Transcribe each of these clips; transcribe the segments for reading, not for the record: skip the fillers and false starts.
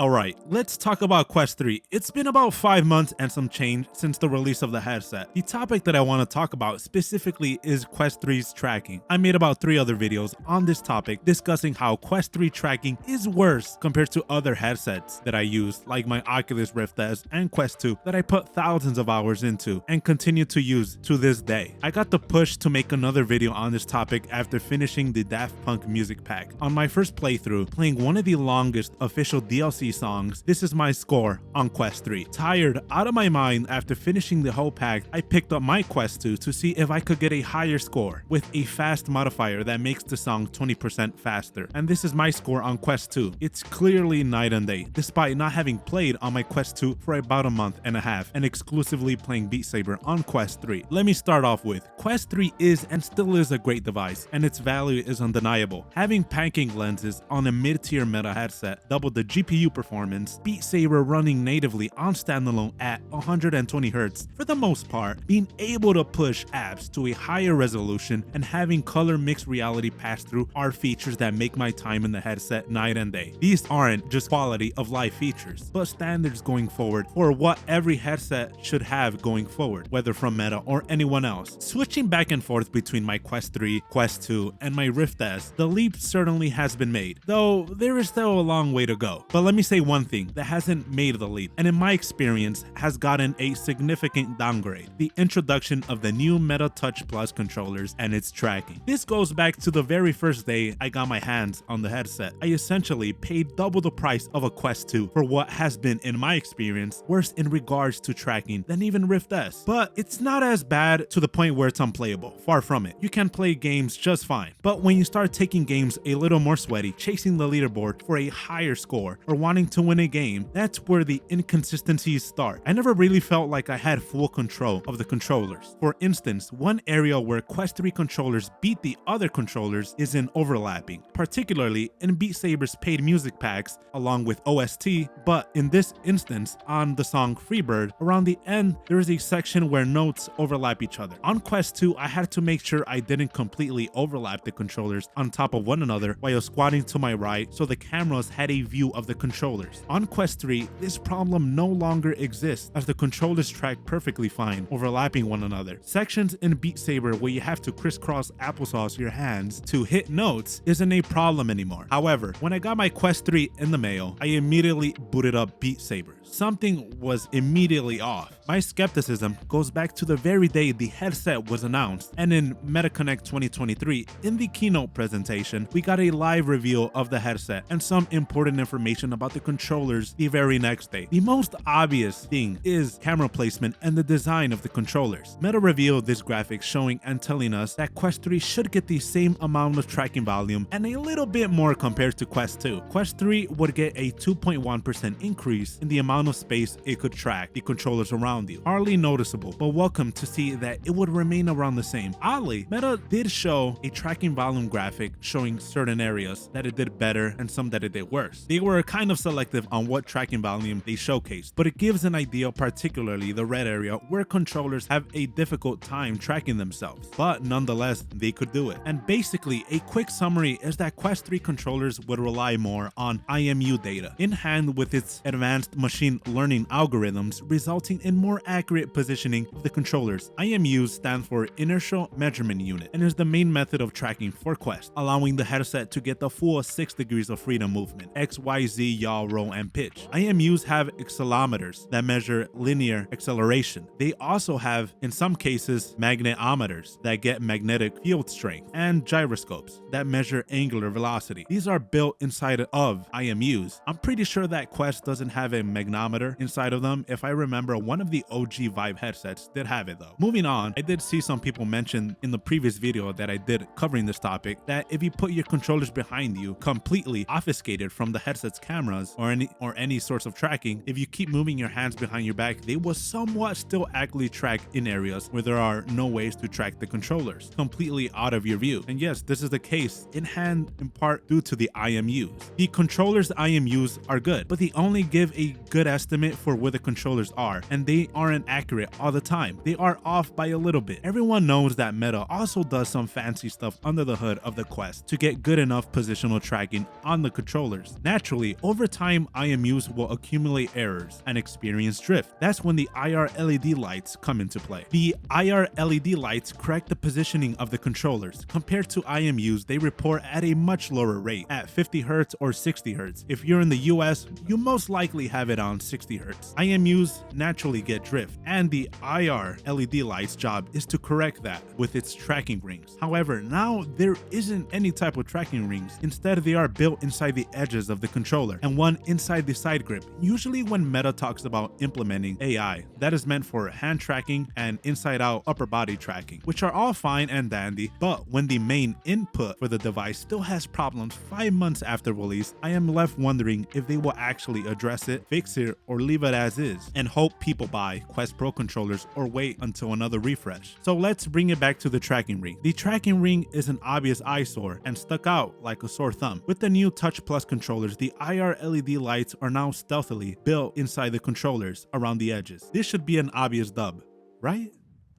Alright, let's talk about Quest 3. It's been about 5 months and some change since the release of the headset. The topic that I want to talk about specifically is Quest 3's tracking. I made about 3 other videos on this topic discussing how Quest 3 tracking is worse compared to other headsets that I use, like my Oculus Rift S and Quest 2 that I put thousands of hours into and continue to use to this day. I got the push to make another video on this topic after finishing the Daft Punk music pack. On my first playthrough, playing one of the longest official DLC songs, this is my score on Quest 3. Tired out of my mind after finishing the whole pack, I picked up my Quest 2 to see if I could get a higher score with a fast modifier that makes the song 20% faster. And this is my score on Quest 2. It's clearly night and day, despite not having played on my Quest 2 for about a month and a half and exclusively playing Beat Saber on Quest 3. Let me start off with, Quest 3 is and still is a great device, and its value is undeniable. Having panking lenses on a mid-tier meta headset doubled the GPU performance, Beat Saber running natively on standalone at 120Hz for the most part, being able to push apps to a higher resolution, and having color mixed reality pass through are features that make my time in the headset night and day. These aren't just quality of life features, but standards going forward for what every headset should have going forward, whether from Meta or anyone else. Switching back and forth between my Quest 3, Quest 2, and my Rift S, the leap certainly has been made, though there is still a long way to go. But let me say one thing that hasn't made the leap, and in my experience has gotten a significant downgrade: the introduction of the new Meta Touch Plus controllers and its tracking. This goes back to the very first day I got my hands on the headset. I essentially paid double the price of a Quest 2 for what has been, in my experience, worse in regards to tracking than even Rift S. But it's not as bad to the point where it's unplayable. Far from it. You can play games just fine. But when you start taking games a little more sweaty, chasing the leaderboard for a higher score, or wanting to win a game, that's where the inconsistencies start. I never really felt like I had full control of the controllers. For instance, one area where Quest 3 controllers beat the other controllers is in overlapping, particularly in Beat Saber's paid music packs along with OST, but in this instance, on the song Freebird, around the end, there is a section where notes overlap each other. On Quest 2, I had to make sure I didn't completely overlap the controllers on top of one another while squatting to my right so the cameras had a view of the controllers. On Quest 3, this problem no longer exists as the controllers track perfectly fine, overlapping one another. Sections in Beat Saber where you have to crisscross applesauce your hands to hit notes isn't a problem anymore. However, when I got my Quest 3 in the mail, I immediately booted up Beat Saber. Something was immediately off. My skepticism goes back to the very day the headset was announced, and in MetaConnect 2023, in the keynote presentation, we got a live reveal of the headset and some important information about the controllers the very next day. The most obvious thing is camera placement and the design of the controllers. Meta revealed this graphic showing and telling us that Quest 3 should get the same amount of tracking volume and a little bit more compared to Quest 2. Quest 3 would get a 2.1% increase in the amount of space it could track the controllers around you. Hardly noticeable, but welcome to see that it would remain around the same. Oddly, Meta did show a tracking volume graphic showing certain areas that it did better and some that it did worse. They were kind of selective on what tracking volume they showcased, but it gives an idea, particularly the red area, where controllers have a difficult time tracking themselves, but nonetheless, they could do it. And basically, a quick summary is that Quest 3 controllers would rely more on IMU data, in hand with its advanced machine learning algorithms, resulting in more accurate positioning of the controllers. IMUs stand for Inertial Measurement Unit and is the main method of tracking for Quest, allowing the headset to get the full 6 degrees of freedom movement, X, Y, Z, yaw, roll, and pitch. IMUs have accelerometers that measure linear acceleration. They also have, in some cases, magnetometers that get magnetic field strength, and gyroscopes that measure angular velocity. These are built inside of IMUs. I'm pretty sure that Quest doesn't have a magnometer inside of them. If I remember, one of the OG Vive headsets did have it though. Moving on, I did see some people mention in the previous video that I did covering this topic that if you put your controllers behind you, completely obfuscated from the headset's cameras or any sorts of tracking, if you keep moving your hands behind your back, they will somewhat still accurately track in areas where there are no ways to track the controllers, completely out of your view. And yes, this is the case in hand in part due to the IMUs. The controllers IMUs are good, but they only give a good estimate for where the controllers are, and they aren't accurate all the time. They are off by a little bit. Everyone knows that Meta also does some fancy stuff under the hood of the Quest to get good enough positional tracking on the controllers. Naturally, over time, IMUs will accumulate errors and experience drift. That's when the IR LED lights come into play. The IR LED lights correct the positioning of the controllers. Compared to IMUs, they report at a much lower rate, at 50 Hz or 60 Hz. If you're in the US, you most likely have it on 60 Hz. IMUs naturally get drift, and the IR LED light's job is to correct that with its tracking rings. However, now there isn't any type of tracking rings. Instead, they are built inside the edges of the controller and one inside the side grip. Usually when Meta talks about implementing AI, that is meant for hand tracking and inside-out upper body tracking, which are all fine and dandy, but when the main input for the device still has problems 5 months after release, I am left wondering if they will actually address it, fix it, or leave it as is, and hope people buy Quest Pro controllers or wait until another refresh. So let's bring it back to the tracking ring. The tracking ring is an obvious eyesore and stuck out like a sore thumb. With the new Touch Plus controllers, the IR LED lights are now stealthily built inside the controllers around the edges. This should be an obvious dub, right?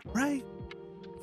Right?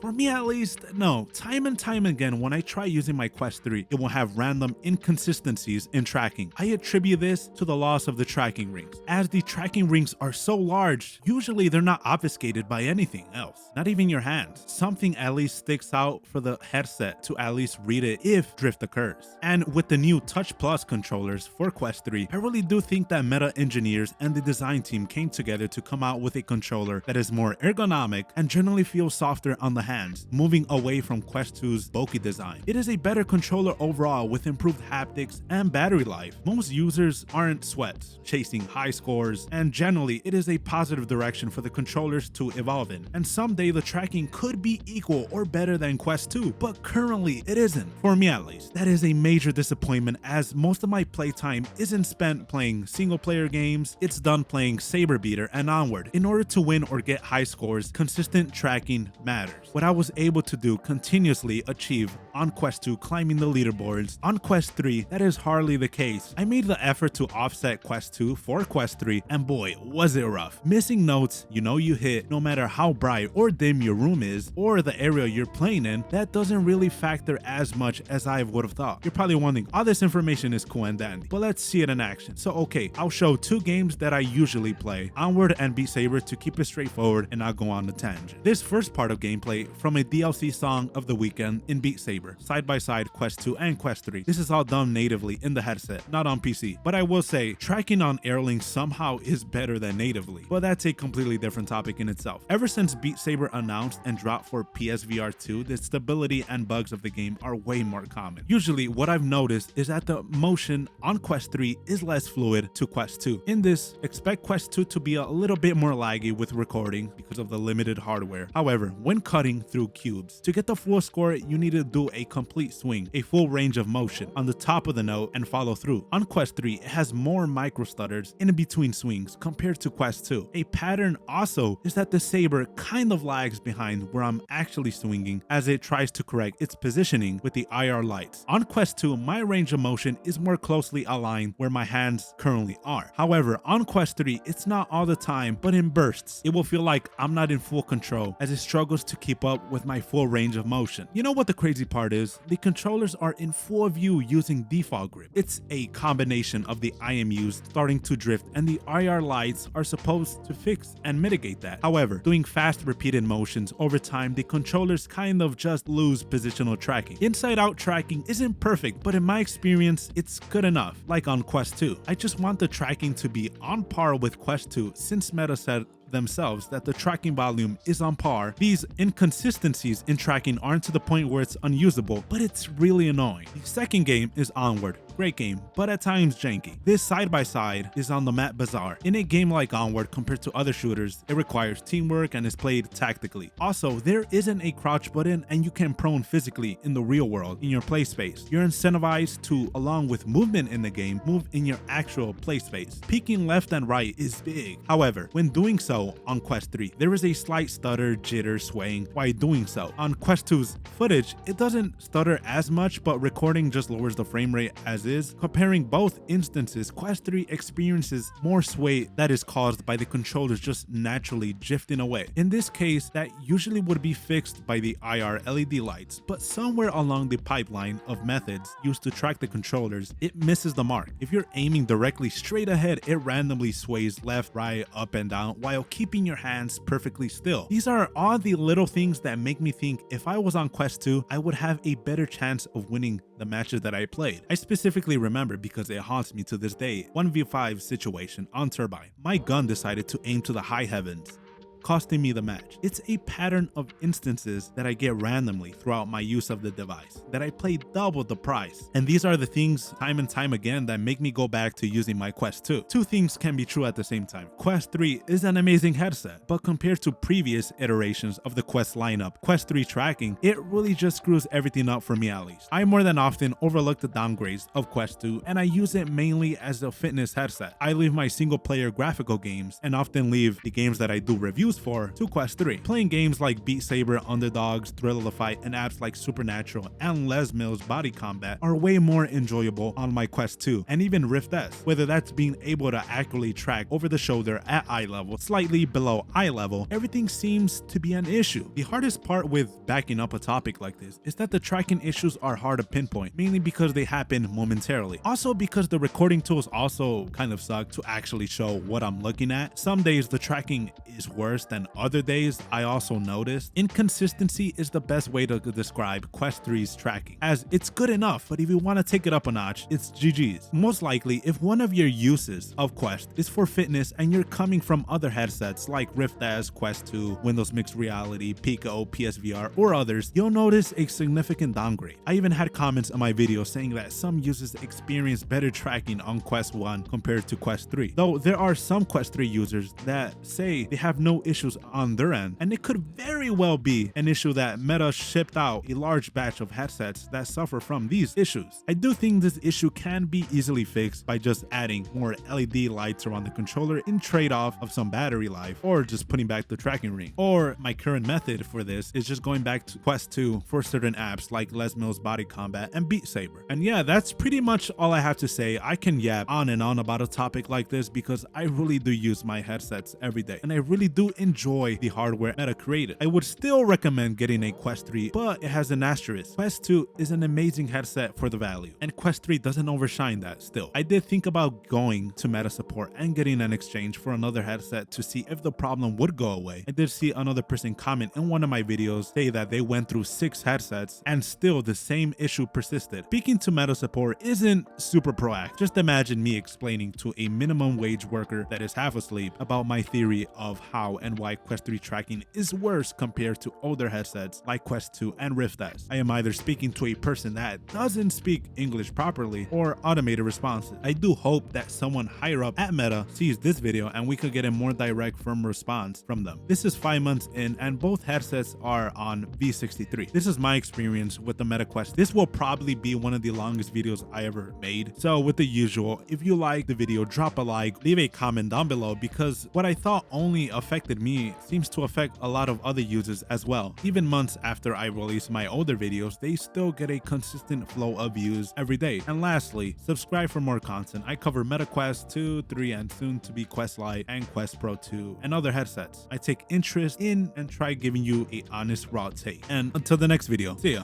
For me at least, no. Time and time again, when I try using my Quest 3, it will have random inconsistencies in tracking. I attribute this to the loss of the tracking rings. As the tracking rings are so large, usually they're not obfuscated by anything else, not even your hands. Something at least sticks out for the headset to at least read it if drift occurs. And with the new Touch Plus controllers for Quest 3, I really do think that Meta engineers and the design team came together to come out with a controller that is more ergonomic and generally feels softer on the hands, moving away from Quest 2's bulky design. It is a better controller overall with improved haptics and battery life. Most users aren't sweats, chasing high scores, and generally it is a positive direction for the controllers to evolve in. And someday the tracking could be equal or better than Quest 2, but currently it isn't, for me at least. That is a major disappointment, as most of my playtime isn't spent playing single player games, it's done playing Saber Beater and Onward. In order to win or get high scores, consistent tracking matters. What I was able to do continuously achieve on Quest 2 climbing the leaderboards. On Quest 3, that is hardly the case. I made the effort to offset Quest 2 for Quest 3, and boy, was it rough. Missing notes, you hit, no matter how bright or dim your room is, or the area you're playing in, that doesn't really factor as much as I would have thought. You're probably wondering, all this information is cool and dandy, but let's see it in action. So okay, I'll show 2 games that I usually play, Onward and Beat Saber, to keep it straightforward and not go on a tangent. This first part of gameplay from a DLC song of the weekend in Beat Saber, side by side Quest 2 and Quest 3. This is all done natively in the headset, not on PC. But I will say, tracking on Airlink somehow is better than natively, but that's a completely different topic in itself. Ever since Beat Saber announced and dropped for PSVR 2, the stability and bugs of the game are way more common. Usually, what I've noticed is that the motion on Quest 3 is less fluid to Quest 2. In this, expect Quest 2 to be a little bit more laggy with recording because of the limited hardware. However, when cutting through cubes, to get the full score, you need to do a complete swing, a full range of motion on the top of the note and follow through. On Quest 3, it has more micro stutters in between swings compared to Quest 2. A pattern also is that the Saber kind of lags behind where I'm actually swinging as it tries to correct its positioning with the IR lights. On Quest 2, my range of motion is more closely aligned where my hands currently are. However, on Quest 3, it's not all the time, but in bursts. It will feel like I'm not in full control as it struggles to keep up with my full range of motion. You know what the crazy part is? The controllers are in full view using default grip. It's a combination of the IMUs starting to drift, and the IR lights are supposed to fix and mitigate that. However, doing fast repeated motions over time, the controllers kind of just lose positional tracking. Inside-out tracking isn't perfect, but in my experience, it's good enough. Like on Quest 2, I just want the tracking to be on par with Quest 2 since Meta said themselves that the tracking volume is on par. These inconsistencies in tracking aren't to the point where it's unusable, but it's really annoying. The second game is Onward. Great game, but at times janky. This side-by-side is on the map Bazaar. In a game like Onward, compared to other shooters, it requires teamwork and is played tactically. Also, there isn't a crouch button and you can prone physically in the real world in your play space. You're incentivized to, along with movement in the game, move in your actual play space. Peeking left and right is big. However, when doing so on Quest 3, there is a slight stutter, jitter, swaying while doing so. On Quest 2's footage, it doesn't stutter as much, but recording just lowers the frame rate as is, comparing both instances, Quest 3 experiences more sway that is caused by the controllers just naturally drifting away. In this case, that usually would be fixed by the IR LED lights, but somewhere along the pipeline of methods used to track the controllers, it misses the mark. If you're aiming directly straight ahead, it randomly sways left, right, up and down while keeping your hands perfectly still. These are all the little things that make me think if I was on Quest 2, I would have a better chance of winning the matches that I played. I specifically remember because it haunts me to this day, 1v5 situation on Turbine. My gun decided to aim to the high heavens, costing me the match. It's a pattern of instances that I get randomly throughout my use of the device, that I play double the price. And these are the things time and time again that make me go back to using my Quest 2. Two things can be true at the same time. Quest 3 is an amazing headset, but compared to previous iterations of the Quest lineup, Quest 3 tracking, it really just screws everything up for me at least. I more than often overlook the downgrades of Quest 2, and I use it mainly as a fitness headset. I leave my single player graphical games and often leave the games that I do reviews for to Quest 3. Playing games like Beat Saber, Underdogs, Thrill of the Fight, and apps like Supernatural and Les Mills Body Combat are way more enjoyable on my Quest 2 and even Rift S, whether that's being able to accurately track over the shoulder at eye level, slightly below eye level, everything seems to be an issue. The hardest part with backing up a topic like this is that the tracking issues are hard to pinpoint, mainly because they happen momentarily. Also because the recording tools also kind of suck to actually show what I'm looking at. Some days the tracking is worse than other days. I also noticed inconsistency is the best way to describe Quest 3's tracking, as it's good enough, but if you want to take it up a notch, it's GG's. Most likely, if one of your uses of Quest is for fitness and you're coming from other headsets like Rift S, Quest 2, Windows Mixed Reality, Pico, PSVR, or others, you'll notice a significant downgrade. I even had comments on my video saying that some users experience better tracking on Quest 1 compared to Quest 3, though there are some Quest 3 users that say they have no issues on their end, and it could very well be an issue that Meta shipped out a large batch of headsets that suffer from these issues. I do think this issue can be easily fixed by just adding more LED lights around the controller in trade-off of some battery life, or just putting back the tracking ring. Or my current method for this is just going back to Quest 2 for certain apps like Les Mills Body Combat and Beat Saber. And yeah, that's pretty much all I have to say. I can yap on and on about a topic like this because I really do use my headsets every day, and I really do enjoy the hardware Meta created. I would still recommend getting a Quest 3, but it has an asterisk. Quest 2 is an amazing headset for the value, and Quest 3 doesn't overshine that still. I did think about going to Meta support and getting an exchange for another headset to see if the problem would go away. I did see another person comment in one of my videos say that they went through 6 headsets and still the same issue persisted. Speaking to Meta support isn't super proactive. Just imagine me explaining to a minimum wage worker that is half asleep about my theory of how and why Quest 3 tracking is worse compared to older headsets like Quest 2 and Rift S. I am either speaking to a person that doesn't speak English properly or automated responses. I do hope that someone higher up at Meta sees this video and we could get a more direct, firm response from them. This is 5 months in and both headsets are on V63. This is my experience with the Meta Quest. This will probably be one of the longest videos I ever made. So with the usual, if you like the video, drop a like, leave a comment down below, because what I thought only affected me seems to affect a lot of other users as well. Even months after I release my older videos, they still get a consistent flow of views every day. And lastly, subscribe for more content. I cover Meta Quest 2, 3, and soon to be Quest Lite and Quest Pro 2 and other headsets I take interest in and try giving you a honest raw take. And until the next video, see ya.